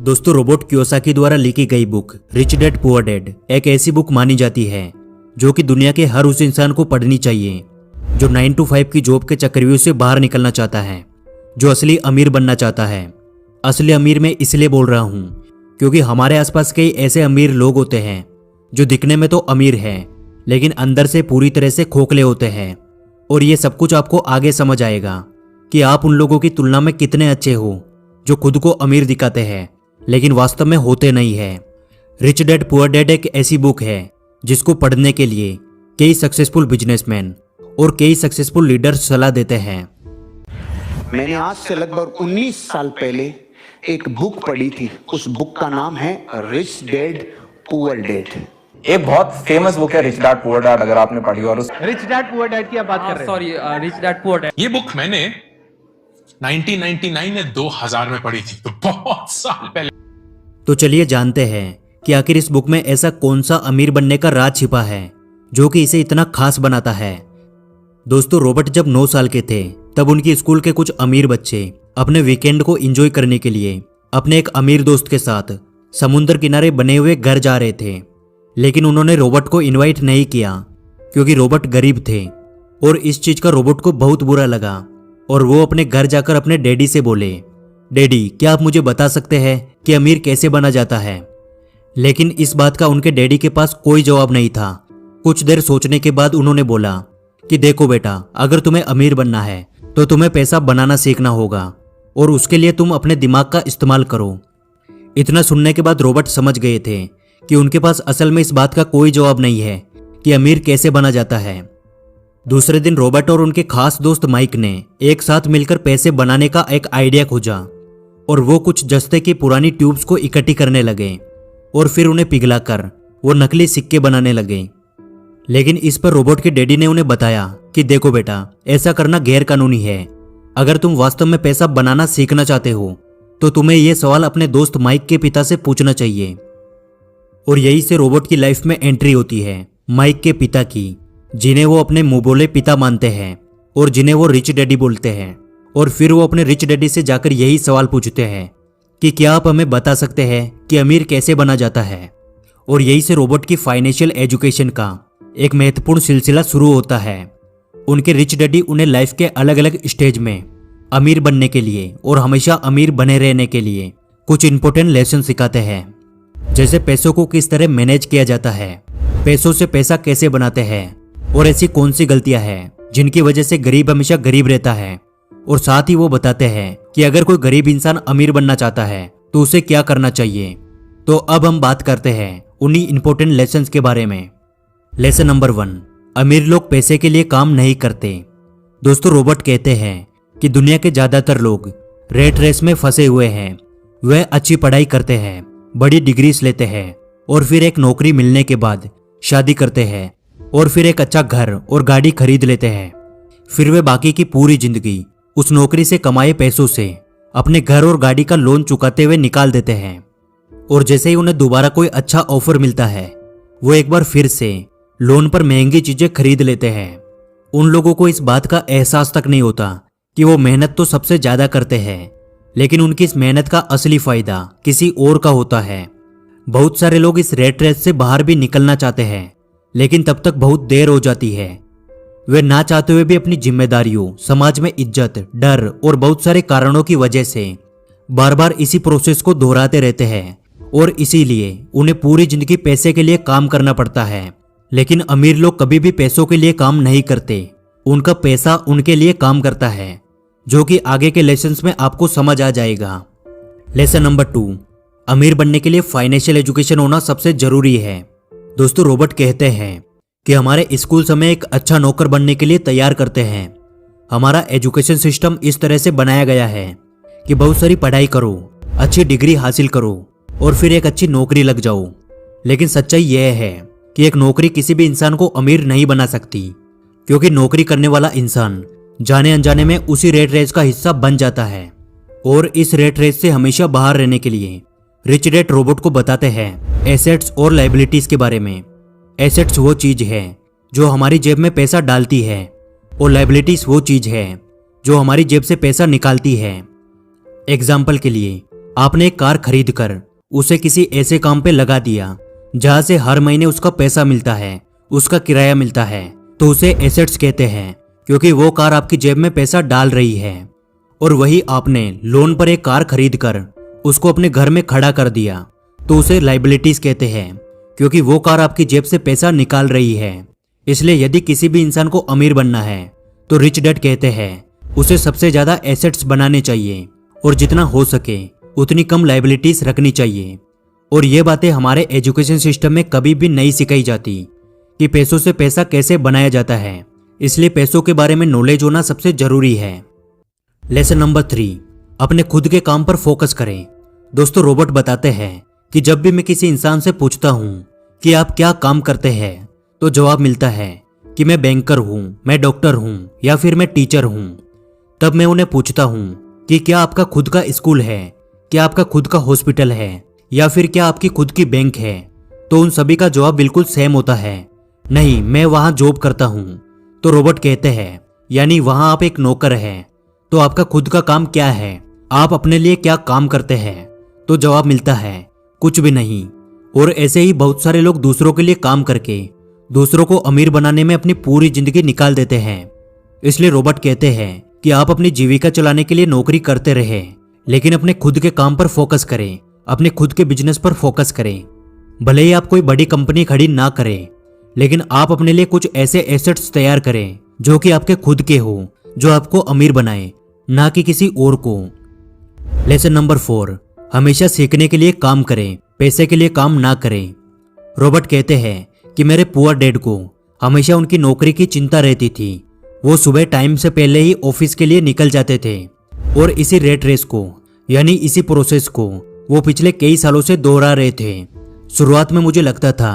दोस्तों, Robert Kiyosaki द्वारा लिखी गई book rich dad poor dad एक ऐसी बुक मानी जाती है जो कि दुनिया के हर उस इंसान को पढ़नी चाहिए जो 9 to 5 की जॉब के चक्रव्यूह से बाहर निकलना चाहता है, जो असली अमीर बनना चाहता है। असली अमीर मैं इसलिए बोल रहा हूँ क्योंकि हमारे आसपास कई ऐसे अमीर लोग होते हैं जो दिखने में तो अमीर हैं लेकिन अंदर से पूरी तरह से खोखले होते हैं। और ये सब कुछ आपको आगे समझ आएगा कि आप उन लोगों की तुलना में कितने अच्छे हो जो खुद को अमीर दिखाते हैं लेकिन वास्तव में होते नहीं है। रिच डैड पुअर डैड एक ऐसी बुक है जिसको पढ़ने के लिए कई सक्सेसफुल बिजनेसमैन और कई सक्सेसफुल लीडर्स सलाह देते हैं। मैंने आज से लगभग 19 साल पहले एक बुक पढ़ी थी। उस बुक का नाम है रिच डैड पुअर डैड। एक बहुत फेमस बुक है रिच डैड पुअर डैड, अगर आपने पढ़ी हो। और उस रिच डैड पुअर डैड की आप बात कर रहे हैं? Sorry, rich dad poor dad. ये बुक मैंने 1999 या 2000 में पढ़ी थी, तो बहुत साल पहले। तो चलिए जानते हैं कि आखिर इस बुक में ऐसा कौन सा अमीर बनने का राज छिपा है जो कि इसे इतना खास बनाता है। दोस्तों, रॉबर्ट जब 9 साल के थे तब उनकी स्कूल के कुछ अमीर बच्चे अपने वीकेंड को एंजॉय करने के लिए अपने एक अमीर दोस्त के साथ समुद्र किनारे बने हुए घर जा रहे थे। लेकिन उन्होंने रॉबर्ट को इनवाइट नहीं किया क्योंकि रॉबर्ट गरीब थे और इस चीज का रॉबर्ट को बहुत बुरा लगा और वो अपने घर जाकर अपने डैडी से बोले, डैडी क्या आप मुझे बता सकते हैं कि अमीर कैसे बना जाता है। लेकिन इस बात का उनके डैडी के पास कोई जवाब नहीं था। कुछ देर सोचने के बाद उन्होंने बोला कि देखो बेटा, अगर तुम्हें अमीर बनना है तो तुम्हें पैसा बनाना सीखना होगा और उसके लिए तुम अपने दिमाग का इस्तेमाल करो। इतना सुनने के बाद रॉबर्ट समझ गए थे कि उनके पास असल में इस बात का कोई जवाब नहीं है कि अमीर कैसे बना जाता है। दूसरे दिन रॉबर्ट और उनके खास दोस्त माइक ने एक साथ मिलकर पैसे बनाने का एक आइडिया खोजा और वो कुछ जस्ते की पुरानी ट्यूब्स को इकट्ठी करने लगे और फिर उन्हें पिघलाकर वो नकली सिक्के बनाने लगे। लेकिन इस पर रॉबर्ट के डैडी ने उन्हें बताया कि देखो बेटा, ऐसा करना गैर कानूनी है। अगर तुम वास्तव में पैसा बनाना सीखना चाहते हो तो तुम्हें यह सवाल अपने दोस्त माइक के पिता से पूछना चाहिए। और यही से रॉबर्ट की लाइफ में एंट्री होती है माइक के पिता की, जिन्हें वो अपने मुंह बोले पिता मानते हैं और जिन्हें वो रिच डैडी बोलते हैं। और फिर वो अपने रिच डैडी से जाकर यही सवाल पूछते हैं कि क्या आप हमें बता सकते हैं कि अमीर कैसे बना जाता है। और यही से रॉबर्ट की फाइनेंशियल एजुकेशन का एक महत्वपूर्ण सिलसिला शुरू होता है। उनके रिच डैडी उन्हें लाइफ के अलग अलग स्टेज में अमीर बनने के लिए और हमेशा अमीर बने रहने के लिए कुछ इंपॉर्टेंट लेसन सिखाते हैं, जैसे पैसों को किस तरह मैनेज किया जाता है, पैसों से पैसा कैसे बनाते हैं और ऐसी कौन सी गलतियां हैं जिनकी वजह से गरीब हमेशा गरीब रहता है। और साथ ही वो बताते हैं कि अगर कोई गरीब इंसान अमीर बनना चाहता है तो उसे क्या करना चाहिए। तो अब हम बात करते हैं उन्हीं इंपॉर्टेंट लेसन्स के बारे में। लेसन नंबर 1, अमीर लोग पैसे के लिए काम नहीं करते। दोस्तों, रॉबर्ट कहते हैं कि दुनिया के ज्यादातर लोग रेट रेस में फंसे हुए हैं। वह अच्छी पढ़ाई करते हैं, बड़ी डिग्रीज लेते हैं और फिर एक नौकरी मिलने के बाद शादी करते हैं और फिर एक अच्छा घर और गाड़ी खरीद लेते हैं। फिर वे बाकी की पूरी जिंदगी उस नौकरी से कमाए पैसों से अपने घर और गाड़ी का लोन चुकाते हुए निकाल देते हैं। और जैसे ही उन्हें दोबारा कोई अच्छा ऑफर मिलता है वो एक बार फिर से लोन पर महंगी चीजें खरीद लेते हैं। उन लोगों को इस बात का एहसास तक नहीं होता कि वो मेहनत तो सबसे ज्यादा करते हैं, लेकिन उनकी इस मेहनत का असली फायदा किसी और का होता है। बहुत सारे लोग इस रेट रेस से बाहर भी निकलना चाहते हैं लेकिन तब तक बहुत देर हो जाती है। वे ना चाहते हुए भी अपनी जिम्मेदारियों, समाज में इज्जत, डर और बहुत सारे कारणों की वजह से बार बार इसी प्रोसेस को दोहराते रहते हैं और इसीलिए उन्हें पूरी जिंदगी पैसे के लिए काम करना पड़ता है। लेकिन अमीर लोग कभी भी पैसों के लिए काम नहीं करते, उनका पैसा उनके लिए काम करता है, जो कि आगे के लेसन्स में आपको समझ आ जाएगा। लेसन नंबर 2, अमीर बनने के लिए फाइनेंशियल एजुकेशन होना सबसे जरूरी है। दोस्तों, रॉबर्ट कहते हैं कि हमारे स्कूल हमें एक अच्छा नौकर बनने के लिए तैयार करते हैं। हमारा एजुकेशन सिस्टम इस तरह से बनाया गया है कि बहुत सारी पढ़ाई करो, अच्छी डिग्री हासिल करो और फिर एक अच्छी नौकरी लग जाओ। लेकिन सच्चाई यह है कि एक नौकरी किसी भी इंसान को अमीर नहीं बना सकती, क्योंकि नौकरी करने वाला इंसान जाने अनजाने में उसी रेट रेस का हिस्सा बन जाता है। और इस रेट रेस से हमेशा बाहर रहने के लिए रिच डैड रॉबर्ट को बताते हैं एसेट्स और लायबिलिटीज के बारे में। एसेट्स वो चीज है जो हमारी जेब में पैसा डालती है और लायबिलिटीज वो चीज है जो हमारी जेब से पैसा निकालती है। एग्जाम्पल के लिए, आपने एक कार खरीद कर उसे किसी ऐसे काम पे लगा दिया जहां से हर महीने उसका पैसा मिलता है, उसका किराया मिलता है, तो उसे एसेट्स कहते हैं, क्योंकि वो कार आपकी जेब में पैसा डाल रही है। और वही आपने लोन पर एक कार खरीद कर उसको अपने घर में खड़ा कर दिया, तो उसे लाइबिलिटीज कहते हैं, क्योंकि वो कार आपकी जेब से पैसा निकाल रही है। इसलिए यदि किसी भी इंसान को अमीर बनना है तो रिच डैड कहते हैं उसे सबसे ज्यादा एसेट्स बनाने चाहिए और जितना हो सके उतनी कम लाइबिलिटीज रखनी चाहिए। और ये बातें हमारे एजुकेशन सिस्टम में कभी भी नहीं सिखाई जाती कि पैसों से पैसा कैसे बनाया जाता है। इसलिए पैसों के बारे में नॉलेज होना सबसे जरूरी है। लेसन नंबर 3, अपने खुद के काम पर फोकस करें। दोस्तों, रॉबर्ट बताते हैं कि जब भी मैं किसी इंसान से पूछता हूं कि आप क्या काम करते हैं, तो जवाब मिलता है कि मैं बैंकर हूं, मैं डॉक्टर हूं या फिर मैं टीचर हूं। तब मैं उन्हें पूछता हूं कि क्या आपका खुद का स्कूल है, क्या आपका खुद का हॉस्पिटल है, या फिर क्या आपकी खुद की बैंक है, तो उन सभी का जवाब बिल्कुल सेम होता है, नहीं, मैं वहां जॉब करता हूं। तो रॉबर्ट कहते हैं यानी वहां आप एक नौकर हैं। तो आपका खुद का काम क्या है, आप अपने लिए क्या काम करते हैं? तो जवाब मिलता है कुछ भी नहीं। और ऐसे ही बहुत सारे लोग दूसरों के लिए काम करके दूसरों को अमीर बनाने में अपनी पूरी जिंदगी निकाल देते हैं। इसलिए रॉबर्ट कहते हैं कि आप अपनी जीविका चलाने के लिए नौकरी करते रहे, लेकिन अपने खुद के काम पर फोकस करें, अपने खुद के बिजनेस पर फोकस करें। भले ही आप कोई बड़ी कंपनी खड़ी ना करें, लेकिन आप अपने लिए कुछ ऐसे एसेट्स तैयार करें जो कि आपके खुद के हो, जो आपको अमीर बनाए, ना कि किसी और को। लेसन नंबर 4, हमेशा सीखने के लिए काम करें, पैसे के लिए काम ना करें। रॉबर्ट कहते हैं कि मेरे पुअर डैड को हमेशा उनकी नौकरी की चिंता रहती थी। वो सुबह टाइम से पहले ही ऑफिस के लिए निकल जाते थे और इसी रेट रेस को यानी इसी प्रोसेस को वो पिछले कई सालों से दोहरा रहे थे। शुरुआत में मुझे लगता था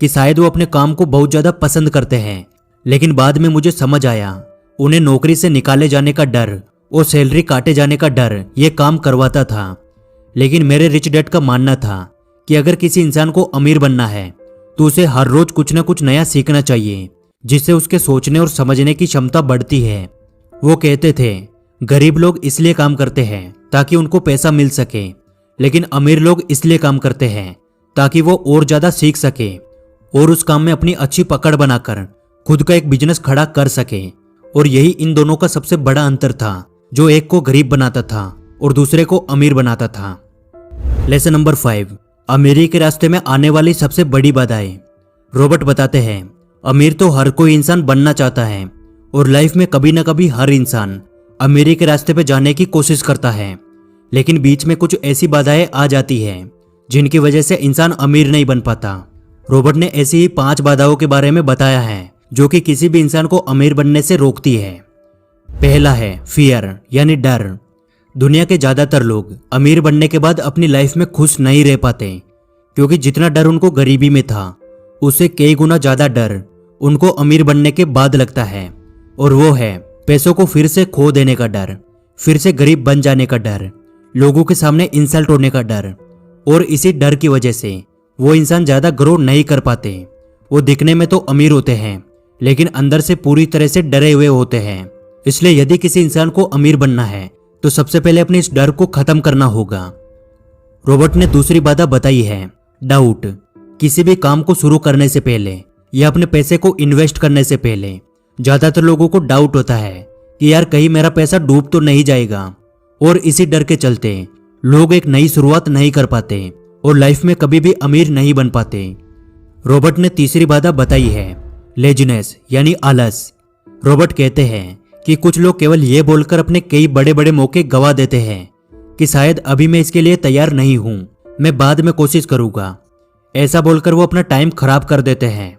कि शायद वो अपने काम को बहुत ज्यादा पसंद करते हैं, लेकिन बाद में मुझे समझ आया उन्हें नौकरी से निकाले जाने का डर और सैलरी काटे जाने का डर ये काम करवाता था। लेकिन मेरे रिच डैड का मानना था कि अगर किसी इंसान को अमीर बनना है तो उसे हर रोज कुछ न कुछ नया सीखना चाहिए, जिससे उसके सोचने और समझने की क्षमता बढ़ती है। वो कहते थे गरीब लोग इसलिए काम करते हैं ताकि उनको पैसा मिल सके, लेकिन अमीर लोग इसलिए काम करते हैं ताकि वो और ज्यादा सीख सके और उस काम में अपनी अच्छी पकड़ बनाकर खुद का एक बिजनेस खड़ा कर सके। और यही इन दोनों का सबसे बड़ा अंतर था, जो एक को गरीब बनाता था और दूसरे को अमीर बनाता था। लेसन नंबर 5, अमीरी के रास्ते में आने वाली सबसे बड़ी बाधाएं। रॉबर्ट बताते हैं अमीर तो हर कोई इंसान बनना चाहता है और लाइफ में कभी ना कभी हर इंसान अमीरी के रास्ते पे जाने की कोशिश करता है, लेकिन बीच में कुछ ऐसी बाधाएं आ जाती हैं जिनकी वजह से इंसान अमीर नहीं बन पाता। रॉबर्ट ने ऐसी ही 5 बाधाओं के बारे में बताया है जो कि किसी भी इंसान को अमीर बनने से रोकती है। पहला है फियर यानी डर। दुनिया के ज्यादातर लोग अमीर बनने के बाद अपनी लाइफ में खुश नहीं रह पाते, क्योंकि जितना डर उनको गरीबी में था उससे कई गुना ज्यादा डर उनको अमीर बनने के बाद लगता है, और वो है पैसों को फिर से खो देने का डर, फिर से गरीब बन जाने का डर, लोगों के सामने इंसल्ट होने का डर। और इसी डर की वजह से वो इंसान ज्यादा ग्रो नहीं कर पाते। वो दिखने में तो अमीर होते हैं, लेकिन अंदर से पूरी तरह से डरे हुए होते हैं। इसलिए यदि किसी इंसान को अमीर बनना है तो सबसे पहले अपने इस डर को खत्म करना होगा। रॉबर्ट ने दूसरी बाधा बताई है डाउट। किसी भी काम को शुरू करने से पहले या अपने पैसे को इन्वेस्ट करने से पहले ज्यादातर लोगों को डाउट होता है कि यार कहीं मेरा पैसा डूब तो नहीं जाएगा, और इसी डर के चलते लोग एक नई शुरुआत नहीं कर पाते और लाइफ में कभी भी अमीर नहीं बन पाते। रॉबर्ट ने तीसरी बाधा बताई है लेजीनेस यानी आलस। रॉबर्ट कहते हैं कि कुछ लोग केवल ये बोलकर अपने कई बड़े बड़े मौके गवा देते हैं कि शायद अभी मैं इसके लिए तैयार नहीं हूं, मैं बाद में कोशिश करूंगा। ऐसा बोलकर वो अपना टाइम खराब कर देते हैं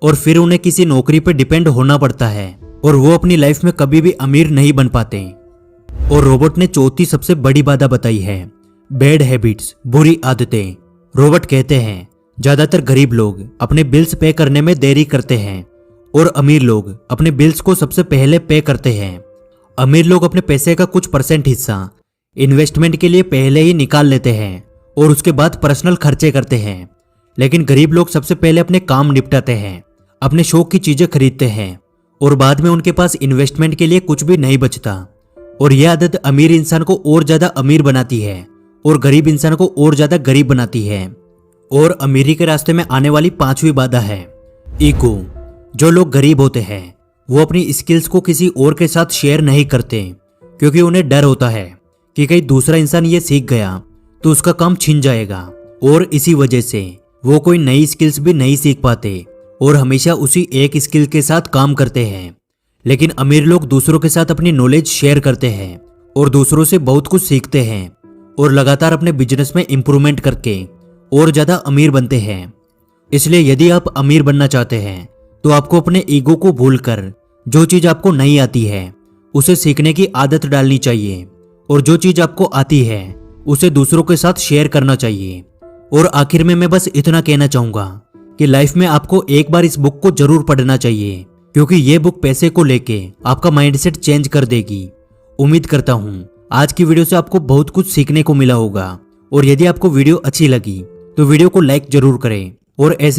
और फिर उन्हें किसी नौकरी पर डिपेंड होना पड़ता है और वो अपनी लाइफ में कभी भी अमीर नहीं बन पाते। और रॉबर्ट ने चौथी सबसे बड़ी बाधा बताई है बैड हैबिट्स, बुरी आदतें। रॉबर्ट कहते हैं ज्यादातर गरीब लोग अपने बिल्स पे करने में देरी करते हैं और अमीर लोग अपने बिल्स को सबसे पहले पे करते हैं। अमीर लोग अपने पैसे का कुछ % हिस्सा इन्वेस्टमेंट के लिए पहले ही निकाल लेते हैं और उसके बाद पर्सनल खर्चे करते हैं, लेकिन गरीब लोग सबसे पहले अपने काम निपटाते हैं, अपने शौक की चीजें खरीदते हैं और बाद में उनके पास इन्वेस्टमेंट के लिए कुछ भी नहीं बचता। और यह आदत अमीर इंसान को और ज्यादा अमीर बनाती है और गरीब इंसान को और ज्यादा गरीब बनाती है। और अमीरी के रास्ते में आने वाली 5वीं बाधा है ईगो। जो लोग गरीब होते हैं वो अपनी स्किल्स को किसी और के साथ शेयर नहीं करते, क्योंकि उन्हें डर होता है कि कहीं दूसरा इंसान ये सीख गया तो उसका काम छिन जाएगा। और इसी वजह से वो कोई नई स्किल्स भी नहीं सीख पाते और हमेशा उसी एक स्किल के साथ काम करते हैं। लेकिन अमीर लोग दूसरों के साथ अपनी नॉलेज शेयर करते हैं और दूसरों से बहुत कुछ सीखते हैं और लगातार अपने बिजनेस में इंप्रूवमेंट करके और ज्यादा अमीर बनते हैं। इसलिए यदि आप अमीर बनना चाहते हैं तो आपको अपने ईगो को भूलकर जो चीज आपको नहीं आती है उसे सीखने की आदत डालनी चाहिए, और जो चीज आपको आती है उसे दूसरों के साथ शेयर करना चाहिए। और आखिर में मैं बस इतना कहना चाहूंगा कि लाइफ में आपको एक बार इस बुक को जरूर पढ़ना चाहिए, क्योंकि ये बुक पैसे को लेके आपका माइंडसेट चेंज कर देगी। उम्मीद करता हूं आज की वीडियो से आपको बहुत कुछ सीखने को मिला होगा। और यदि आपको वीडियो अच्छी लगी तो वीडियो को लाइक जरूर करें और ऐसे